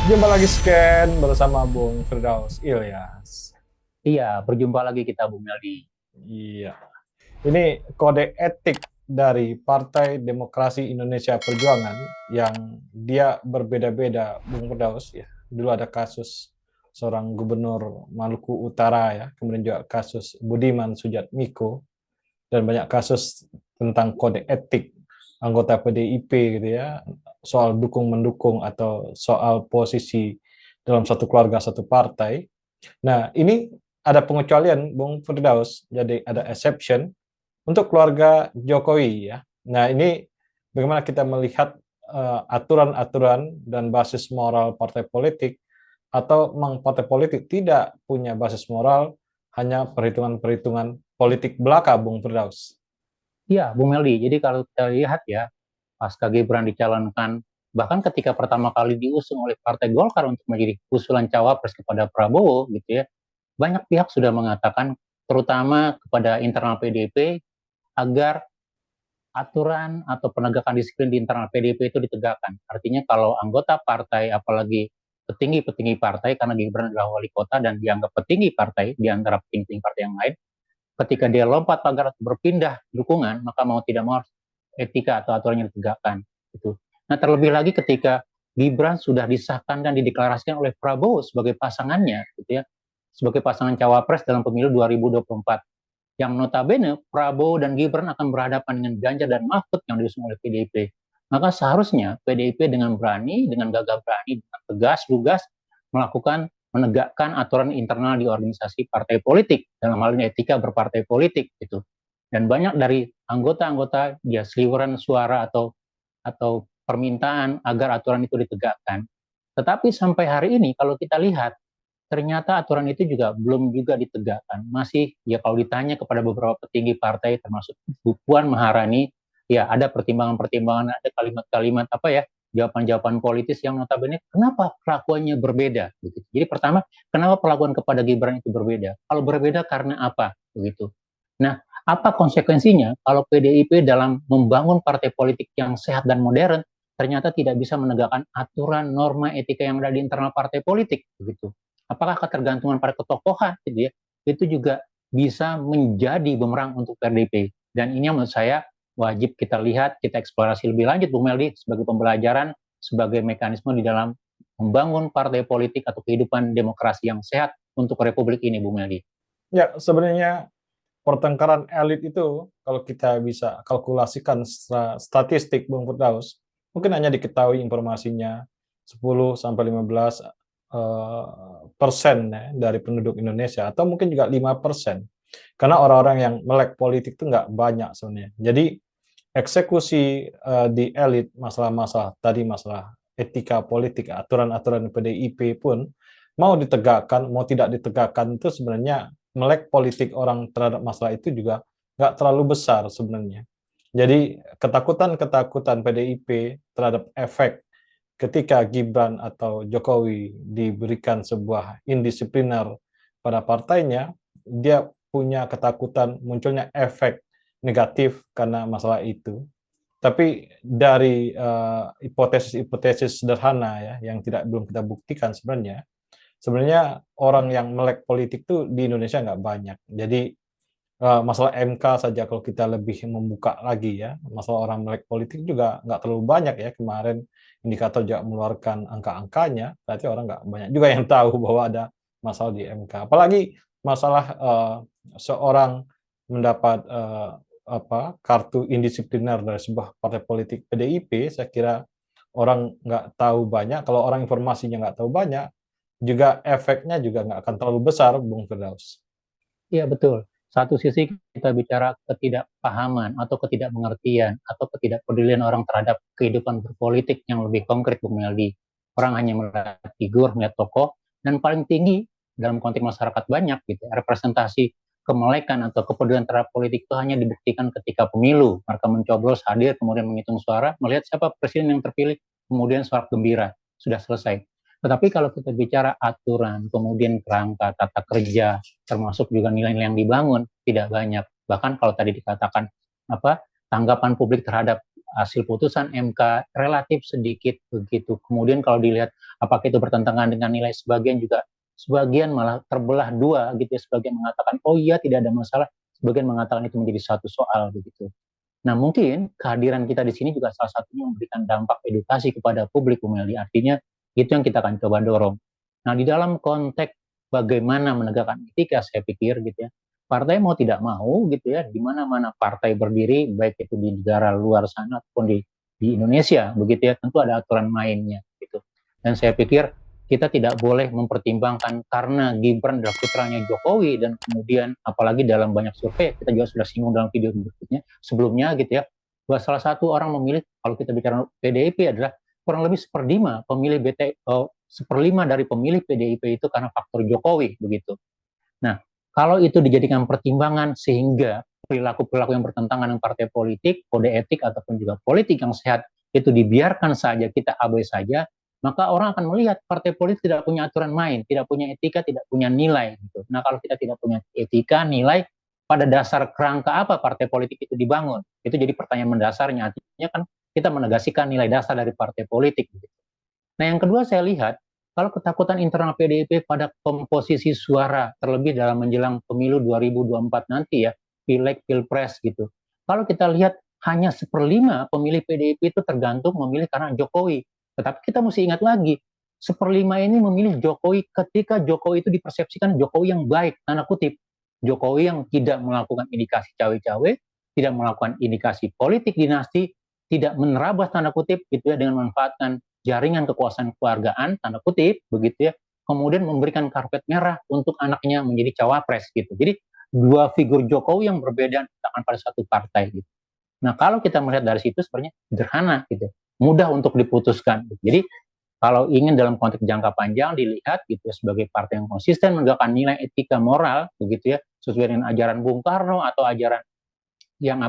Jumpa lagi Scan bersama Bung Firdaus Ilyas. Iya, berjumpa lagi kita, Bung Meldi. Iya, ini kode etik dari Partai Demokrasi Indonesia Perjuangan yang dia berbeda-beda, Bung Firdaus ya. Dulu ada kasus seorang gubernur Maluku Utara ya, kemudian juga kasus Budiman Sujatmiko dan banyak kasus tentang kode etik anggota PDIP gitu ya, soal dukung mendukung atau soal posisi dalam satu keluarga satu partai. Nah, ini ada pengecualian, Bung Firdaus. Jadi ada exception untuk keluarga Jokowi ya. Nah, ini bagaimana kita melihat aturan-aturan dan basis moral partai politik atau memang partai politik tidak punya basis moral, hanya perhitungan-perhitungan politik belaka, Bung Firdaus. Iya, Bung Meldi. Jadi kalau kita lihat ya, pasca Gibran dicalonkan, bahkan ketika pertama kali diusung oleh Partai Golkar untuk menjadi usulan cawapres kepada Prabowo, gitu ya, banyak pihak sudah mengatakan, terutama kepada internal PDIP, agar aturan atau penegakan disiplin di internal PDIP itu ditegakkan. Artinya kalau anggota partai, apalagi petinggi-petinggi partai, karena Gibran adalah wali kota dan dianggap petinggi partai di antara petinggi partai yang lain, ketika dia lompat pagar atau berpindah dukungan, maka mau tidak mau etika atau aturannya ditegakkan. Gitu. Nah, terlebih lagi ketika Gibran sudah disahkan dan dideklarasikan oleh Prabowo sebagai pasangannya, gitu ya, sebagai pasangan cawapres dalam pemilu 2024. Yang notabene Prabowo dan Gibran akan berhadapan dengan Ganjar dan Mahfud yang diusung oleh PDIP. Maka seharusnya PDIP dengan berani, dengan gagah berani, dengan tegas, lugas melakukan menegakkan aturan internal di organisasi partai politik, dalam hal ini etika berpartai politik gitu. Dan banyak dari anggota-anggota dia seliweran suara atau permintaan agar aturan itu ditegakkan. Tetapi sampai hari ini kalau kita lihat, ternyata aturan itu juga belum juga ditegakkan. Masih ya kalau ditanya kepada beberapa petinggi partai termasuk Bu Puan Maharani, ya ada pertimbangan-pertimbangan, ada kalimat-kalimat apa ya, jawaban-jawaban politis yang notabene kenapa perlakuannya berbeda begitu. Jadi pertama, kenapa perlakuan kepada Gibran itu berbeda? Kalau berbeda karena apa begitu. Nah, apa konsekuensinya kalau PDIP dalam membangun partai politik yang sehat dan modern ternyata tidak bisa menegakkan aturan norma etika yang ada di internal partai politik begitu. Apakah ketergantungan pada ketokohan gitu ya, itu juga bisa menjadi bumerang untuk PDIP. Dan ini yang menurut saya wajib kita lihat, kita eksplorasi lebih lanjut Bung Meldi sebagai pembelajaran, sebagai mekanisme di dalam membangun partai politik atau kehidupan demokrasi yang sehat untuk Republik ini Bung Meldi. Ya, sebenarnya pertengkaran elit itu kalau kita bisa kalkulasikan statistik, Bung Firdaus, mungkin hanya diketahui informasinya 10 sampai 15 persen ya, dari penduduk Indonesia, atau mungkin juga 5%. Karena orang-orang yang melek politik itu nggak banyak sebenarnya. Jadi eksekusi di elit masalah-masalah tadi, masalah etika politik, aturan-aturan PDIP pun mau ditegakkan, mau tidak ditegakkan itu sebenarnya melek politik orang terhadap masalah itu juga nggak terlalu besar sebenarnya. Jadi ketakutan-ketakutan PDIP terhadap efek ketika Gibran atau Jokowi diberikan sebuah indisipliner pada partainya, dia punya ketakutan munculnya efek negatif karena masalah itu. Tapi dari hipotesis-hipotesis sederhana ya, yang belum kita buktikan sebenarnya orang yang melek politik tuh di Indonesia nggak banyak. Jadi masalah MK saja kalau kita lebih membuka lagi ya, masalah orang melek politik juga nggak terlalu banyak ya. Kemarin indikator juga mengeluarkan angka-angkanya, berarti orang nggak banyak juga yang tahu bahwa ada masalah di MK. Apalagi masalah seorang mendapat kartu indisipliner dari sebuah partai politik PDIP, saya kira orang nggak tahu banyak. Kalau orang informasinya nggak tahu banyak, juga efeknya juga nggak akan terlalu besar, Bung Firdaus. Iya betul. Satu sisi kita bicara ketidakpahaman atau ketidakmengertian atau ketidakpedulian orang terhadap kehidupan berpolitik yang lebih konkret Bung Meldi. Orang hanya melihat figur, melihat tokoh, dan paling tinggi dalam konteks masyarakat banyak gitu. Representasi kemelekan atau kepedulian terhadap politik itu hanya dibuktikan ketika pemilu. Mereka mencoblos, hadir, kemudian menghitung suara, melihat siapa presiden yang terpilih, kemudian suara gembira. Sudah selesai. Tetapi kalau kita bicara aturan, kemudian kerangka, tata kerja, termasuk juga nilai-nilai yang dibangun tidak banyak. Bahkan kalau tadi dikatakan apa tanggapan publik terhadap hasil putusan MK relatif sedikit begitu. Kemudian kalau dilihat apakah itu bertentangan dengan nilai, sebagian malah terbelah dua gitu ya. Sebagian mengatakan oh iya tidak ada masalah, sebagian mengatakan itu menjadi satu soal begitu. Nah mungkin kehadiran kita di sini juga salah satunya memberikan dampak edukasi kepada publik, Bu Melly. Artinya itu yang kita akan coba dorong. Nah di dalam konteks bagaimana menegakkan etika, saya pikir gitu ya, partai mau tidak mau gitu ya, di mana-mana partai berdiri, baik itu di negara luar sana ataupun di Indonesia begitu ya, tentu ada aturan mainnya gitu. Dan saya pikir kita tidak boleh mempertimbangkan karena Gibran adalah putranya Jokowi, dan kemudian apalagi dalam banyak survei, kita juga sudah singgung dalam video berikutnya sebelumnya gitu ya, bahwa salah satu orang memilih, kalau kita bicara PDIP adalah kurang lebih seperlima dari pemilih PDIP itu karena faktor Jokowi begitu. Nah, kalau itu dijadikan pertimbangan sehingga perilaku-perilaku yang bertentangan dengan partai politik, kode etik ataupun juga politik yang sehat itu dibiarkan saja, kita abai saja, maka orang akan melihat partai politik tidak punya aturan main, tidak punya etika, tidak punya nilai gitu. Nah, kalau kita tidak punya etika, nilai, pada dasar kerangka apa partai politik itu dibangun? Itu jadi pertanyaan mendasarnya. Artinya kan kita menegasikan nilai dasar dari partai politik gitu. Nah, yang kedua saya lihat, kalau ketakutan internal PDIP pada komposisi suara, terlebih dalam menjelang pemilu 2024 nanti ya, pileg, pilpres gitu. Kalau kita lihat hanya seperlima pemilih PDIP itu tergantung memilih karena Jokowi. Tetapi kita mesti ingat lagi, seperlima ini memilih Jokowi ketika Jokowi itu dipersepsikan Jokowi yang baik, tanda kutip. Jokowi yang tidak melakukan indikasi cawe-cawe, tidak melakukan indikasi politik dinasti, tidak menerabas tanda kutip gitu ya, dengan memanfaatkan jaringan kekuasaan keluargaan, tanda kutip, begitu ya, kemudian memberikan karpet merah untuk anaknya menjadi cawapres gitu. Jadi dua figur Jokowi yang berbeda pada satu partai gitu. Nah, kalau kita melihat dari situ sebenarnya sederhana gitu, mudah untuk diputuskan. Gitu. Jadi kalau ingin dalam konteks jangka panjang dilihat gitu ya, sebagai partai yang konsisten menegakkan nilai etika moral begitu ya, sesuai dengan ajaran Bung Karno atau ajaran yang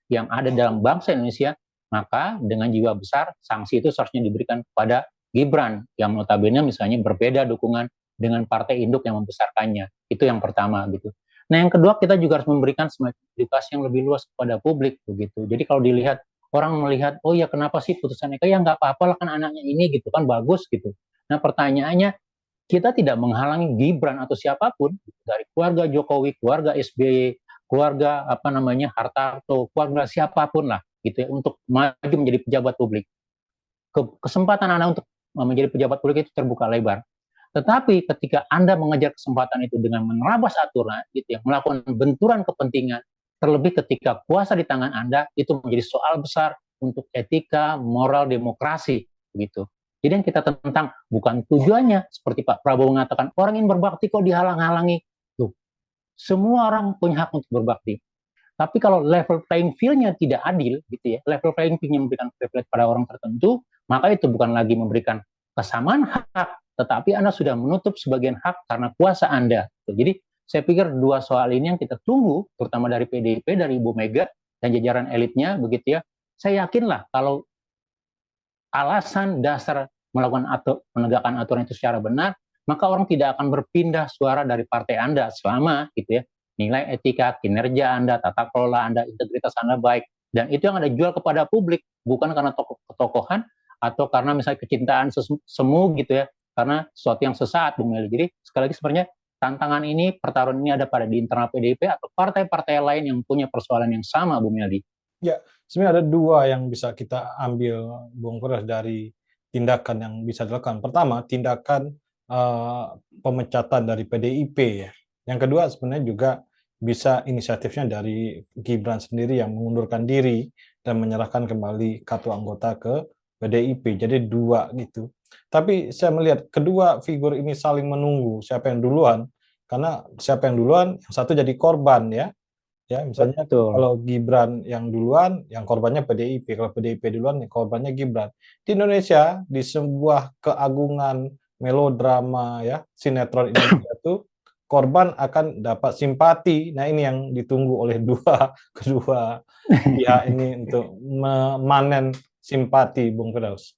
yang ada dalam bangsa Indonesia, maka dengan jiwa besar sanksi itu seharusnya diberikan kepada Gibran yang notabene misalnya berbeda dukungan dengan partai induk yang membesarkannya. Itu yang pertama gitu. Nah, yang kedua, kita juga harus memberikan semacam edukasi yang lebih luas kepada publik begitu. Jadi kalau dilihat, orang melihat, oh ya kenapa sih putusan EK, ya nggak apa-apa lah kan anaknya ini gitu kan, bagus gitu. Nah pertanyaannya, kita tidak menghalangi Gibran atau siapapun dari keluarga Jokowi, keluarga SBY, keluarga Hartarto, keluarga siapapun lah gitu ya, untuk maju menjadi pejabat publik. Kesempatan Anda untuk menjadi pejabat publik itu terbuka lebar. Tetapi ketika Anda mengejar kesempatan itu dengan menerabas aturan gitu ya, melakukan benturan kepentingan, terlebih ketika kuasa di tangan Anda, itu menjadi soal besar untuk etika, moral, demokrasi gitu. Jadi yang kita tentang bukan tujuannya seperti Pak Prabowo mengatakan orang ingin berbakti kok dihalang-halangi. Tuh, semua orang punya hak untuk berbakti. Tapi kalau level playing field-nya tidak adil, gitu ya, level playing field-nya memberikan privilege pada orang tertentu, maka itu bukan lagi memberikan kesamaan hak, tetapi Anda sudah menutup sebagian hak karena kuasa Anda. Jadi saya pikir dua soal ini yang kita tunggu, terutama dari PDIP, dari Ibu Mega dan jajaran elitnya, begitu ya. Saya yakinlah kalau alasan dasar melakukan penegakan aturan itu secara benar, maka orang tidak akan berpindah suara dari partai Anda selama gitu ya, nilai etika, kinerja Anda, tata kelola Anda, integritas Anda baik. Dan itu yang Anda jual kepada publik, bukan karena ketokohan atau karena misalnya kecintaan semu gitu ya, karena sesuatu yang sesaat, Bung Meli. Jadi sekali lagi sebenarnya tantangan ini, pertarungan ini ada pada di internal PDIP atau partai-partai lain yang punya persoalan yang sama, Bung Meli. Ya, sebenarnya ada dua yang bisa kita ambil, Bung Pras, dari tindakan yang bisa dilakukan. Pertama, tindakan pemecatan dari PDIP ya. Yang kedua sebenarnya juga bisa inisiatifnya dari Gibran sendiri yang mengundurkan diri dan menyerahkan kembali kartu anggota ke PDIP. Jadi dua gitu. Tapi saya melihat kedua figur ini saling menunggu siapa yang duluan, karena siapa yang duluan, yang satu jadi korban ya. Ya, misalnya kalau Gibran yang duluan, yang korbannya PDIP. Kalau PDIP duluan, yang korbannya Gibran. Di Indonesia, di sebuah keagungan melodrama ya, sinetron Indonesia itu, korban akan dapat simpati. Nah, ini yang ditunggu oleh kedua pihak ini untuk memanen simpati, Bung Firdaus.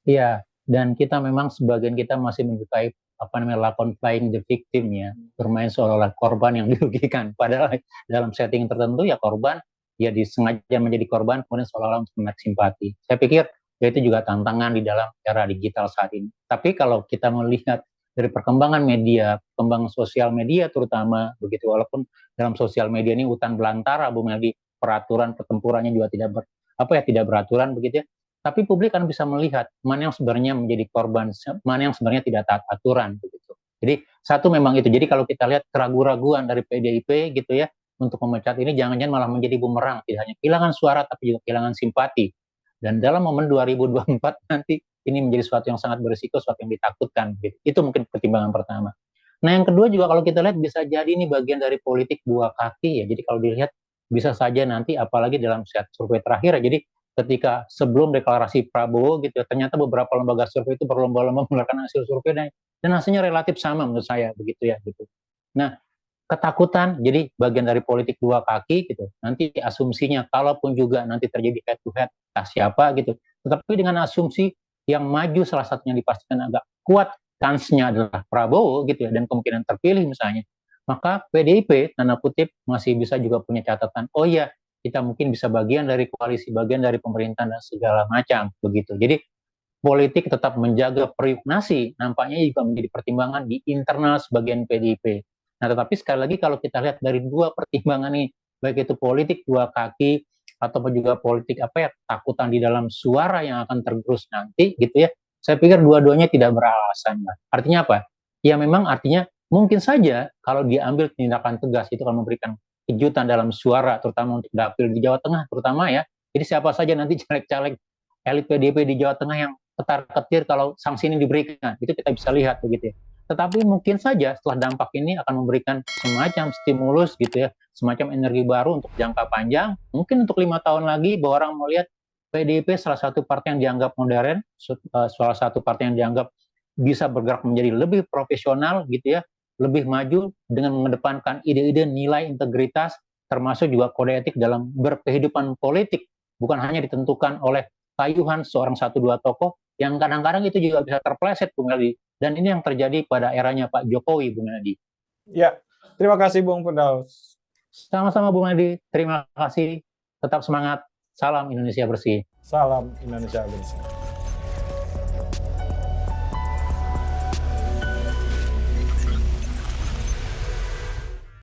Iya, dan kita memang sebagian kita masih menyukai lakon playing the victim ya, bermain seolah-olah korban yang dirugikan. Padahal dalam setting tertentu ya korban ya disengaja menjadi korban kemudian seolah-olah untuk menarik simpati. Saya pikir ya itu juga tantangan di dalam era digital saat ini. Tapi kalau kita melihat dari perkembangan media, perkembangan sosial media terutama begitu, walaupun dalam sosial media ini hutan belantara, Bung Meldi, peraturan pertempurannya juga tidak beraturan begitu ya. Tapi publik kan bisa melihat mana yang sebenarnya menjadi korban, mana yang sebenarnya tidak taat aturan begitu. Jadi satu memang itu. Jadi kalau kita lihat keraguan-raguan dari PDIP gitu ya untuk memecat ini jangan-jangan malah menjadi bumerang, tidak hanya kehilangan suara tapi juga kehilangan simpati. Dan dalam momen 2024 nanti ini menjadi sesuatu yang sangat berisiko, sesuatu yang ditakutkan. Gitu. Itu mungkin pertimbangan pertama. Nah yang kedua juga kalau kita lihat bisa jadi ini bagian dari politik dua kaki ya. Jadi kalau dilihat bisa saja nanti apalagi dalam survei terakhir ya. Jadi ketika sebelum deklarasi Prabowo gitu ya, ternyata beberapa lembaga survei itu berlomba-lomba mengeluarkan hasil survei dan hasilnya relatif sama menurut saya begitu ya gitu. Nah, ketakutan jadi bagian dari politik dua kaki gitu. Nanti asumsinya kalaupun juga nanti terjadi head to head siapa gitu. Tetapi dengan asumsi yang maju salah satunya dipastikan agak kuat kansnya adalah Prabowo gitu ya dan kemungkinan terpilih misalnya. Maka PDIP tanda kutip masih bisa juga punya catatan. Oh iya, kita mungkin bisa bagian dari koalisi, bagian dari pemerintahan dan segala macam begitu. Jadi politik tetap menjaga periuk nasi nampaknya juga menjadi pertimbangan di internal sebagian PDIP. Nah, tetapi sekali lagi kalau kita lihat dari dua pertimbangan ini, baik itu politik dua kaki ataupun juga politik takutan di dalam suara yang akan tergerus nanti gitu ya. Saya pikir dua-duanya tidak beralasan. Artinya apa? Ya memang artinya mungkin saja kalau diambil tindakan tegas itu akan memberikan kejutan dalam suara terutama untuk dapil di Jawa Tengah terutama ya. Jadi siapa saja nanti caleg-caleg elit PDIP di Jawa Tengah yang ketar-ketir kalau sanksi ini diberikan. Itu kita bisa lihat begitu ya. Tetapi mungkin saja setelah dampak ini akan memberikan semacam stimulus gitu ya, semacam energi baru untuk jangka panjang. Mungkin untuk 5 tahun lagi bahwa orang melihat PDIP salah satu partai yang dianggap modern, salah satu partai yang dianggap bisa bergerak menjadi lebih profesional gitu ya, lebih maju dengan mengedepankan ide-ide nilai integritas termasuk juga kode etik dalam berkehidupan politik, bukan hanya ditentukan oleh kayuhan seorang satu dua tokoh yang kadang-kadang itu juga bisa terpleset Bung Meldi. Dan ini yang terjadi pada eranya Pak Jokowi Bung Meldi. Ya, terima kasih Bung Firdaus. Sama-sama Bung Meldi, terima kasih. Tetap semangat. Salam Indonesia bersih. Salam Indonesia bersih.